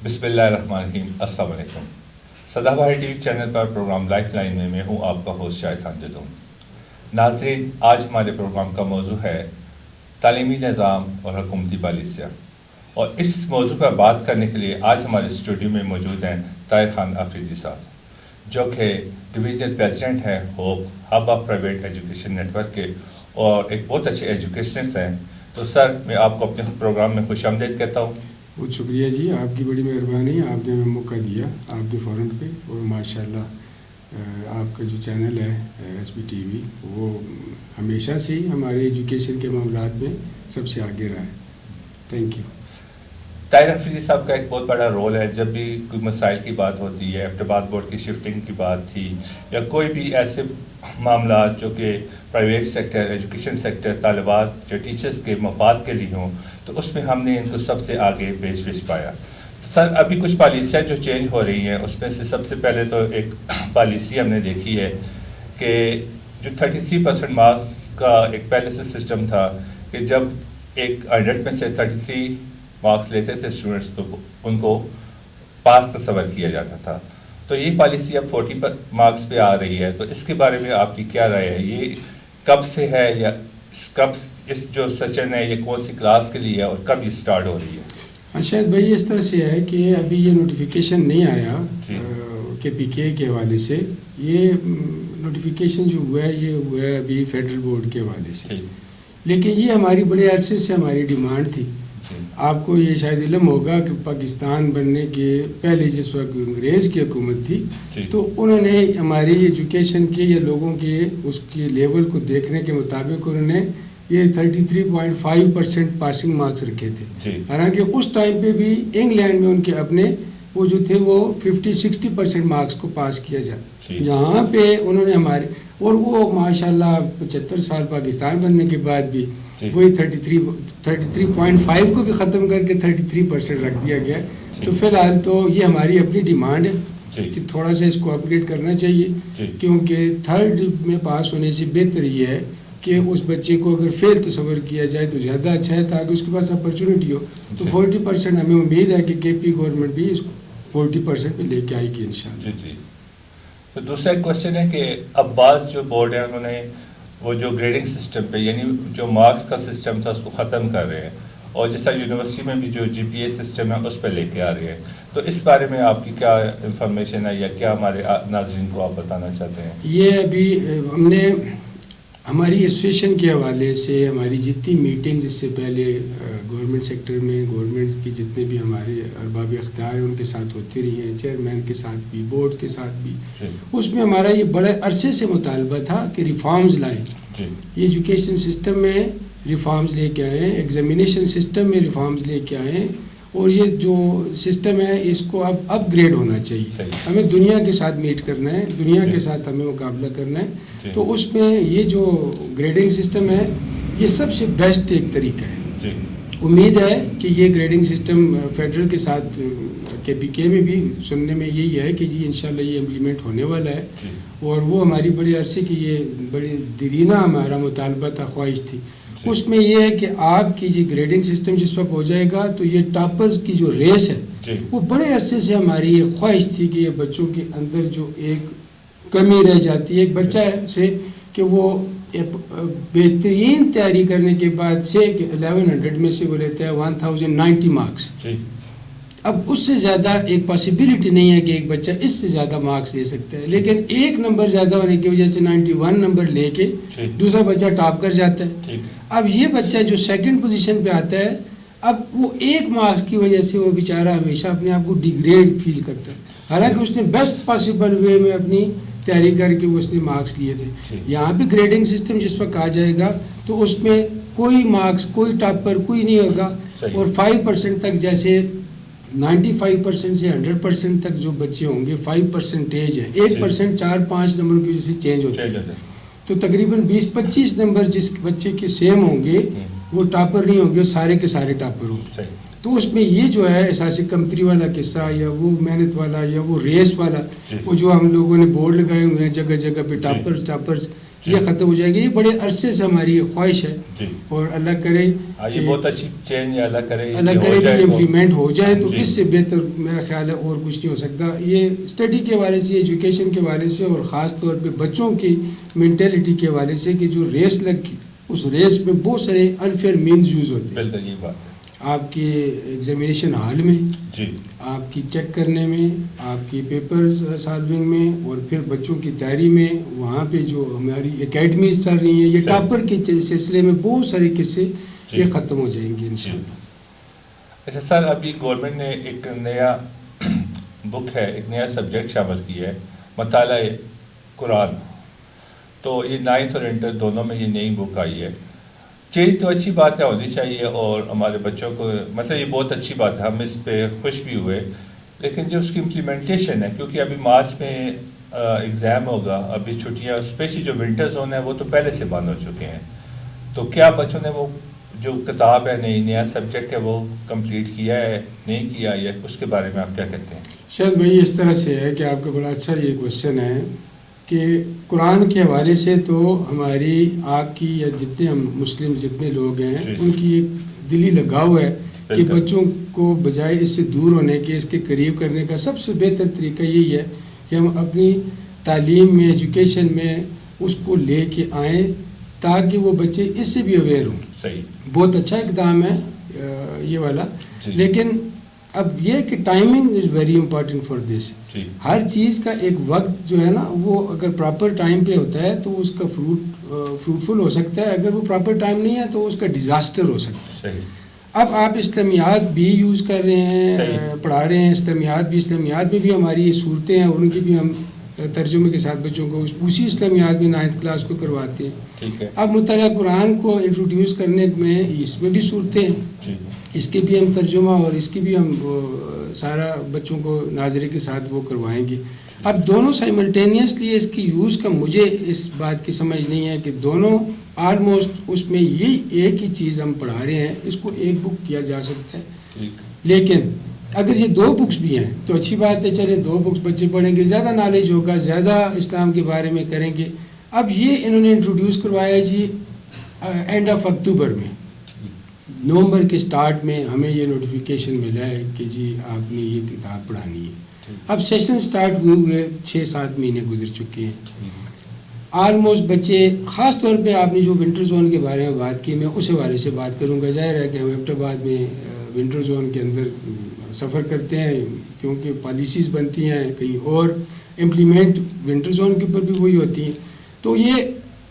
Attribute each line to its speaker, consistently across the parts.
Speaker 1: بسم اللہ الرحمن الرحیم. السلام علیکم. صدا بہار ٹی وی چینل پر پروگرام لائف لائن میں ہوں آپ کا ہوسٹ شاہد خان جدون. ناظرین، آج ہمارے پروگرام کا موضوع ہے تعلیمی نظام اور حکومتی پالیسیاں، اور اس موضوع پر بات کرنے کے لیے آج ہمارے اسٹوڈیو میں موجود ہیں طاہر خان آفریدی صاحب، جو کہ ڈویژنل پریزیڈنٹ ہیں hope hub of private education network کے، اور ایک بہت اچھے ایجوکیشنسٹ ہیں. تو سر، میں آپ کو اپنے پروگرام میں خوش آمدید کہتا ہوں.
Speaker 2: بہت شکریہ جی، آپ کی بڑی مہربانی، آپ نے ہمیں موقع دیا آپ کے فورن پہ. اور ماشاءاللہ آپ کا جو چینل ہے ایس پی ٹی وی، وہ ہمیشہ سے ہی ہمارے ایجوکیشن کے معاملات میں سب سے آگے رہا ہے. Thank you.
Speaker 1: طاہر آفریدی صاحب کا ایک بہت بڑا رول ہے. جب بھی کوئی مسائل کی بات ہوتی ہے، ایبٹ بورڈ کی شفٹنگ کی بات تھی، یا کوئی بھی ایسے معاملات جو کہ پرائیویٹ سیکٹر، ایجوکیشن سیکٹر، طالبات جو ٹیچرز کے مفاد کے لیے ہوں، تو اس میں ہم نے ان کو سب سے آگے پیش پایا. سر، ابھی کچھ پالیسیاں جو چینج ہو رہی ہیں، اس میں سے سب سے پہلے تو ایک پالیسی ہم نے دیکھی ہے کہ جو 33% مارکس کا ایک پہلے سے سسٹم تھا کہ جب ایک 100 میں سے 33 مارکس لیتے تھے اسٹوڈنٹس، تو ان کو پاس تصور کیا جاتا تھا. تو یہ پالیسی اب 40 مارکس پہ آ رہی ہے. تو اس کے بارے میں آپ کی کیا رائے ہے؟ یہ کب سے ہے، یا کب اس جو سیشن ہے یہ کون سی کلاس کے لیے ہے، اور کب یہ سٹارٹ ہو رہی ہے؟
Speaker 2: شاید بھائی اس طرح سے ہے کہ ابھی یہ نوٹیفیکیشن نہیں آیا کے پی کے حوالے سے. یہ نوٹیفیکیشن جو ہوا ہے یہ ہوا ہے ابھی فیڈرل بورڈ کے حوالے سے، لیکن یہ ہماری بڑے عرصے سے ہماری ڈیمانڈ تھی. آپ کو یہ شاید علم ہوگا کہ پاکستان بننے کے پہلے جس وقت انگریز کی حکومت تھی، تو انہوں نے ہماری ایجوکیشن کے یا لوگوں کے اس کے لیول کو دیکھنے کے مطابق انہوں نے یہ 33.5% پاسنگ مارکس رکھے تھے. حالانکہ اس ٹائم پہ بھی انگلینڈ میں ان کے اپنے وہ جو تھے وہ 50-60% مارکس کو پاس کیا جاتا. یہاں پہ انہوں نے ہمارے، اور وہ ماشاءاللہ 75 سال پاکستان بننے کے بعد بھی وہی 33.5 کو بھی ختم کر کے 33% رکھ دیا گیا. تو فی الحال تو یہ ہماری اپنی ڈیمانڈ ہے کہ تھوڑا سا اس کو اپ گریڈ کرنا چاہیے، کیونکہ 3rd میں پاس ہونے سے بہتر یہ ہے کہ اس بچے کو اگر فیل تصور کیا جائے تو زیادہ اچھا ہے، تاکہ اس کے پاس اپرچونٹی ہو. تو 40% ہمیں امید ہے کہ کے پی گورنمنٹ بھی اس کو 40% پہ لے کے آئے گی انشاءاللہ.
Speaker 1: جی. تو دوسرا ایک کوشچن ہے کہ اب بعض جو بورڈ ہیں انہوں نے وہ جو گریڈنگ سسٹم پہ، یعنی جو مارکس کا سسٹم تھا اس کو ختم کر رہے ہیں، اور جس طرح یونیورسٹی میں بھی جو جی پی اے سسٹم ہے اس پہ لے کے آ رہے ہیں. تو اس بارے میں آپ کی کیا انفارمیشن ہے، یا کیا ہمارے ناظرین کو آپ بتانا چاہتے ہیں؟
Speaker 2: یہ ابھی ہم نے ہماری ایسوسیشن کے حوالے سے ہماری جتنی میٹنگز اس سے پہلے گورنمنٹ سیکٹر میں، گورنمنٹ کی جتنے بھی ہمارے ارباب اختیار ہیں ان کے ساتھ ہوتی رہی ہیں، چیئرمین کے ساتھ بھی، بورڈ کے ساتھ بھی. اس میں ہمارا یہ بڑے عرصے سے مطالبہ تھا کہ ریفارمز لائیں. یہ ایجوکیشن سسٹم میں ریفارمز لے کے آئیں، ایگزامینیشن سسٹم میں ریفارمز لے کے آئیں، اور یہ جو سسٹم ہے اس کو اب اپ گریڈ ہونا چاہیے. ہمیں دنیا کے ساتھ میٹ کرنا ہے، دنیا کے ساتھ ہمیں مقابلہ کرنا ہے. تو اس میں یہ جو گریڈنگ سسٹم ہے یہ سب سے بیسٹ ایک طریقہ ہے. امید ہے کہ یہ گریڈنگ سسٹم فیڈرل کے ساتھ کے پی کے میں بھی سننے میں یہی ہے کہ جی انشاءاللہ یہ امپلیمنٹ ہونے والا ہے. اور وہ ہماری بڑے عرصے کی یہ بڑی دیرینہ ہمارا مطالبہ تھا، خواہش تھی. اس میں یہ ہے کہ آپ کی جی گریڈنگ سسٹم جس وقت ہو جائے گا تو یہ ٹاپرز کی جو ریس ہے وہ بڑے عرصے سے ہماری یہ خواہش تھی کہ یہ بچوں کے اندر جو ایک کمی رہ جاتی ہے ایک بچہ سے، کہ وہ بہترین تیاری کرنے کے بعد سے کہ 1100 میں سے وہ لیتا ہے 1090 مارکس. اب اس سے زیادہ ایک پاسبلٹی نہیں ہے کہ ایک بچہ اس سے زیادہ مارکس لے سکتا ہے، لیکن ایک نمبر زیادہ ہونے کی وجہ سے 91 نمبر لے کے دوسرا بچہ ٹاپ کر جاتا ہے. اب یہ بچہ جو 2nd پوزیشن پہ آتا ہے، اب وہ ایک مارکس کی وجہ سے وہ بیچارہ ہمیشہ اپنے آپ کو ڈیگریڈ فیل کرتا ہے، حالانکہ اس نے بیسٹ پاسبل وے میں اپنی تیاری کر کے اس نے مارکس لیے تھے. یہاں پہ گریڈنگ سسٹم جس وقت آ جائے گا تو اس میں کوئی مارکس، کوئی ٹاپر کوئی نہیں ہوگا، اور 5% تک، جیسے 95% سے 100% تک جو بچے ہوں گے 5% ہے، 1% 4-5 نمبر کی وجہ سے چینج ہوتے ہیں. تو تقریباً 20-25 نمبر جس بچے کے سیم ہوں گے وہ ٹاپر نہیں ہوں گے، سارے کے سارے ٹاپر ہوں گے. تو اس میں یہ جو ہے احساس کمتری والا قصہ، یا وہ محنت والا، یا وہ ریس والا، وہ جو ہم لوگوں نے بورڈ لگائے ہوئے ہیں جگہ جگہ پہ ٹاپرز یہ ختم ہو جائے گی. یہ بڑے عرصے سے ہماری خواہش ہے
Speaker 1: جی.
Speaker 2: اور اللہ کرے
Speaker 1: یہ بہت اچھی چینج ہے, اللہ کرے
Speaker 2: کہ امپلیمنٹ ہو جائے تو اس سے بہتر میرا خیال ہے اور کچھ نہیں ہو سکتا. یہ اسٹڈی کے حوالے سے, ایجوکیشن کے حوالے سے, اور خاص طور پہ بچوں کی مینٹیلٹی کے حوالے سے کہ جو ریس لگ, اس ریس میں بہت سارے انفیئر مینز یوز ہوتے ہیں.
Speaker 1: بالکل یہ بات ہے.
Speaker 2: آپ کے ایگزامینیشن ہال میں
Speaker 1: جی,
Speaker 2: آپ کی چیک کرنے میں, آپ کی پیپر سالونگ میں, اور پھر بچوں کی تیاری میں, وہاں پہ جو ہماری اکیڈمیز چل رہی ہیں, یہ ٹاپر کے سلسلے میں بہت سارے قصے یہ ختم ہو جائیں گے انشاءاللہ.
Speaker 1: اچھا سر, ابھی گورنمنٹ نے ایک نیا بک ہے, ایک نیا سبجیکٹ شامل کیا ہے, مطالعہ قرآن. تو یہ 9th اور انٹر دونوں میں یہ نئی بک آئی ہے. چینج تو اچھی بات ہے, ہونی چاہیے, اور ہمارے بچوں کو مطلب یہ بہت اچھی بات ہے, ہم اس پہ خوش بھی ہوئے. لیکن جو اس کی امپلیمنٹیشن ہے, کیونکہ ابھی مارچ میں ایگزام ہوگا, ابھی چھٹیاں, اسپیشلی جو ونٹر زون ہے وہ تو پہلے سے بند ہو چکے ہیں. تو کیا بچوں نے وہ جو کتاب ہے, نیا سبجیکٹ ہے, وہ کمپلیٹ کیا ہے, نہیں کیا ہے, اس کے بارے میں آپ کیا کہتے ہیں؟
Speaker 2: شاید بھائی اس طرح سے ہے کہ آپ کا بڑا اچھا یہ کوشچن ہے کہ قرآن کے حوالے سے تو ہماری, آپ کی, یا جتنے ہم مسلم جتنے لوگ ہیں ان کی ایک دلی لگاؤ ہے کہ بچوں کو بجائے اس سے دور ہونے کے, اس کے قریب کرنے کا سب سے بہتر طریقہ یہی ہے کہ ہم اپنی تعلیم میں, ایجوکیشن میں اس کو لے کے آئیں تاکہ وہ بچے اس سے بھی اویئر ہوں.
Speaker 1: صحیح, بہت
Speaker 2: اچھا اقدام ہے یہ والا. لیکن اب یہ کہ timing is very important for this. ہر چیز کا ایک وقت جو ہے نا, وہ اگر پراپر ٹائم پہ ہوتا ہے تو اس کا فروٹفل ہو سکتا ہے, اگر وہ پراپر ٹائم نہیں ہے تو اس کا ڈیزاسٹر ہو سکتا ہے. اب آپ اسلامیات بھی یوز کر رہے ہیں, پڑھا رہے ہیں اسلامیات بھی, اسلامیات میں بھی ہماری یہ صورتیں ہیں, ان کی بھی ہم ترجمے کے ساتھ بچوں کو اسی اسلامیات میں 9th کلاس کو کرواتے ہیں. اب مطالعہ قرآن کو انٹروڈیوس کرنے میں اس میں بھی صورتیں ہیں, اس کے بھی ہم ترجمہ اور اس کی بھی ہم سارا بچوں کو ناظرے کے ساتھ وہ کروائیں گے. اب دونوں سائملٹینیسلی اس کی یوز کا مجھے اس بات کی سمجھ نہیں ہے کہ دونوں آلموسٹ اس میں یہی ایک ہی چیز ہم پڑھا رہے ہیں, اس کو ایک بک کیا جا سکتا ہے. لیکن اگر یہ 2 بکس بھی ہیں تو اچھی بات ہے, چلے 2 بکس بچے پڑھیں گے, زیادہ نالج ہوگا, زیادہ اسلام کے بارے میں کریں گے. اب یہ انہوں نے انٹروڈیوس کروایا جی اینڈ آف اکتوبر میں, نومبر کے سٹارٹ میں ہمیں یہ نوٹیفیکیشن ملا ہے کہ جی آپ نے یہ کتاب پڑھانی ہے. اب سیشن سٹارٹ ہوئے 6-7 مہینے گزر چکے ہیں. آلموسٹ بچے, خاص طور پہ آپ نے جو ونٹر زون کے بارے میں بات کی, میں اس حوالے سے بات کروں گا. ظاہر ہے کہ ہم ایبٹ آباد میں ونٹر زون کے اندر سفر کرتے ہیں کیونکہ پالیسیز بنتی ہیں کہیں اور, امپلیمنٹ ونٹر زون کے اوپر بھی وہی ہوتی ہیں. تو یہ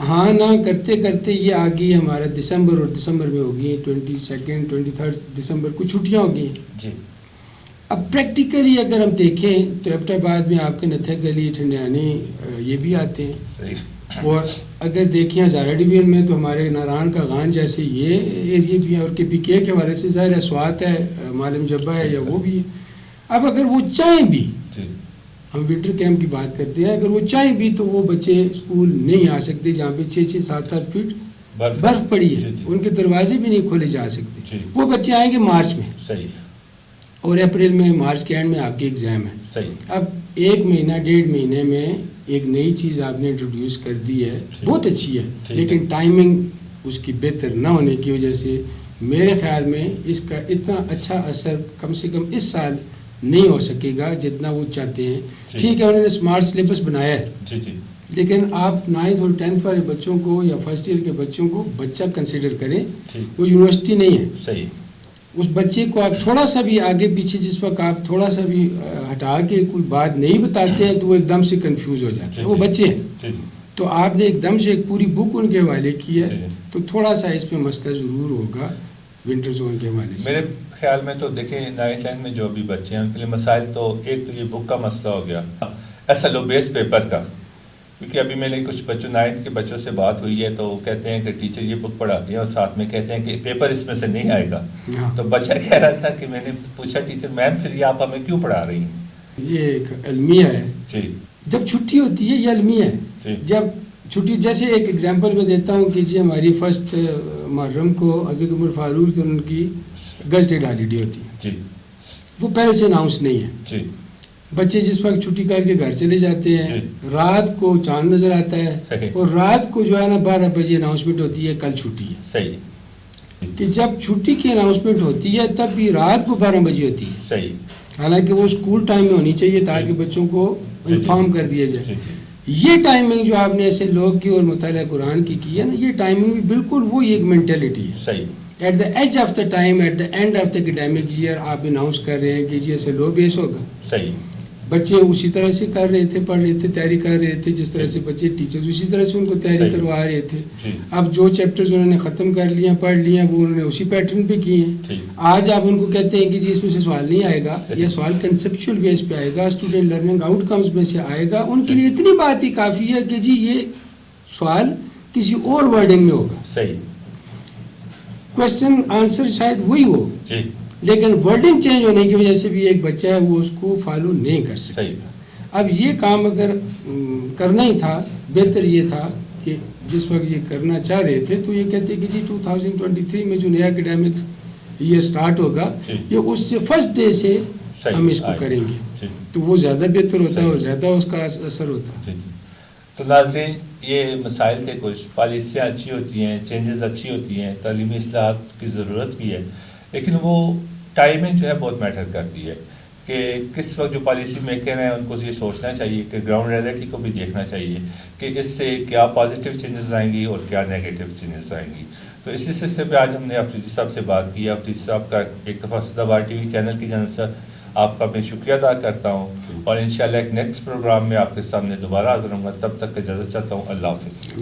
Speaker 2: ہاں نہ کرتے کرتے یہ آ گئی ہمارا دسمبر, اور دسمبر میں ہوگی 22 23 دسمبر کو چھٹیاں ہوگی جی. اب پریکٹیکلی اگر ہم دیکھیں تو ایبٹ آباد میں آپ کے نتھے گلی, ٹھنڈیانی یہ بھی آتے ہیں. اور اگر دیکھیں ہزارہ ڈویژن میں تو ہمارے ناران کا غان جیسے یہ ایریے بھی ہیں, اور کے پی کے حوالے سے ظاہر ہے سوات ہے, معلم جبہ ہے, یا وہ بھی ہے. اب اگر وہ چاہیں بھی, ہم ونٹر کیمپ کی بات کرتے ہیں, اگر وہ چاہیں بھی تو وہ بچے اسکول نہیں آ سکتے جہاں پہ 6-7 فٹ برف پڑی ہے, ان کے دروازے بھی نہیں کھولے جا سکتے. وہ بچے آئیں گے مارچ میں, اور اپریل میں, مارچ کے اینڈ میں آپ کے ایگزام ہے. اب 1 مہینہ 1.5 مہینے میں ایک نئی چیز آپ نے انٹروڈیوس کر دی ہے, بہت اچھی ہے, لیکن ٹائمنگ اس کی بہتر نہ ہونے کی وجہ سے میرے خیال میں اس کا اتنا اچھا اثر کم سے کم اس سال نہیں ہو سکے گا جتنا وہ چاہتے ہیں. ٹھیک ہے, انہوں نے اسمارٹ سلیبس بنایا ہے, لیکن آپ 9th اور 10th والے بچوں کو یا فرسٹ ایئر کے بچوں کو بچہ کنسیڈر کریں, وہ یونیورسٹی نہیں ہے. صحیح, اس بچے کو آپ تھوڑا سا بھی آگے پیچھے, جس وقت آپ تھوڑا سا بھی ہٹا کے کوئی بات نہیں بتاتے ہیں تو وہ ایک دم سے کنفیوز ہو جاتے ہیں. وہ بچے ہیں, تو آپ نے ایک دم سے ایک پوری بک ان کے حوالے کی ہے, تو تھوڑا سا اس پہ مسئلہ ضرور ہوگا ونٹر زون کے حوالے سے.
Speaker 1: میرے خیال میں تو دیکھیں 9th 10th میں جو بھی بچے ہیں ان کے لیے مسائل تو, ایک تو یہ بک کا مسئلہ ہو گیا, ایسا لو بیس پیپر کا, کیونکہ ابھی میرے کچھ بچوں 9th کے بچوں سے بات ہوئی ہے تو وہ کہتے ہیں کہ ٹیچر یہ بک پڑھاتے ہیں اور ساتھ میں کہتے ہیں کہ پیپر اس میں سے نہیں آئے گا. تو بچہ کہہ رہا تھا کہ میں نے پوچھا ٹیچر میم پھر یہ آپ ہمیں کیوں پڑھا رہی ہیں؟
Speaker 2: یہ ایک المیہ ہے جی, جب چھٹی ہوتی ہے یہ المیہ ہے. جب چھٹی, جیسے ایک ایگزامپل میں دیتا ہوں کہ جی ہماری فرسٹ محرم کو حضرت عمر فاروق ان کی گزٹیڈ ہالیڈے ہوتی ہے جی, وہ پہلے سے اناؤنس نہیں ہے جی. بچے جس وقت چھٹی کر کے گھر چلے جاتے ہیں رات کو چاند نظر آتا ہے اور رات کو جو ہے نا 12 بجے اناؤنسمنٹ ہوتی ہے کل چھٹی ہے.
Speaker 1: صحیح.
Speaker 2: کہ جب چھٹی کی اناؤنسمنٹ ہوتی ہے تب بھی رات کو 12 بجے ہوتی ہے.
Speaker 1: صحیح.
Speaker 2: حالانکہ وہ اسکول ٹائم میں ہونی چاہیے تاکہ بچوں کو انفارم کر دیا جائے. یہ ٹائمنگ جو آپ نے ایسے لوگ کی اور مطالعہ قرآن کی ہے نا یہ ٹائمنگ بھی بالکل وہ ایک مینٹلٹی ہے.
Speaker 1: صحیح.
Speaker 2: At the age of the time at the end of the academic year آپ اناؤنس کر رہے ہیں کہ جی ایسے لو بیس ہوگا.
Speaker 1: صحیح.
Speaker 2: بچے اسی طرح سے کر رہے تھے پڑھ رہے تھے تیاری کر رہے تھے جس طرح سے بچے ٹیچرز اسی طرح سے ان کو تیاری کروا رہے تھے. اب جو چیپٹرز انہوں نے ختم کر لیا پڑھ لیا وہ انہوں نے اسی پیٹرن پہ کیے ہیں. آج آپ ان کو کہتے ہیں کہ جی اس میں سے سوال نہیں آئے گا یہ سوال کنسیپچول بیس پہ آئے گا اسٹوڈنٹ لرننگ آؤٹ کمز میں سے آئے گا. ان کے لیے اتنی بات ہی کافی ہے کہ جی یہ سوال کسی اور ورڈنگ میں ہوگا.
Speaker 1: صحیح.
Speaker 2: کوشچن آنسر شاید وہی ہو لیکن ورڈنگ چینج ہونے کی وجہ سے بھی ایک بچہ ہے وہ اس کو فالو نہیں کر سکتا. اب یہ کام اگر کرنا ہی تھا بہتر یہ تھا کہ جس وقت یہ کرنا چاہ رہے تھے تو یہ کہتے کہ جی 2023 میں جو نیا اکیڈیمک یہ سٹارٹ ہوگا یہ اس سے فرسٹ ڈے سے ہم اس کو کریں گے تو وہ زیادہ بہتر ہوتا ہے اور زیادہ اس کا اثر ہوتا ہے.
Speaker 1: تو ناظرین یہ مسائل تھے کچھ پالیسیاں اچھی ہوتی ہیں چینجز اچھی ہوتی ہیں تعلیمی اصلاحات کی ضرورت بھی ہے لیکن وہ ٹائمنگ جو ہے بہت میٹر کرتی ہے کہ کس وقت جو پالیسی میکر ہیں ان کو یہ سوچنا چاہیے کہ گراؤنڈ ریئلٹی کو بھی دیکھنا چاہیے کہ اس سے کیا پازیٹیو چینجز آئیں گی اور کیا نیگیٹو چینجز آئیں گی. تو اسی سلسلے پہ آج ہم نے افریدی صاحب سے بات کی. افریدی صاحب کا ایک دفعہ صدا بار ٹی وی چینل کی جانب سے آپ کا میں شکریہ ادا کرتا ہوں اور انشاءاللہ ایک نیکسٹ پروگرام میں آپ کے سامنے دوبارہ حاضر ہوں گا. تب تک اجازت چاہتا ہوں. اللہ حافظ.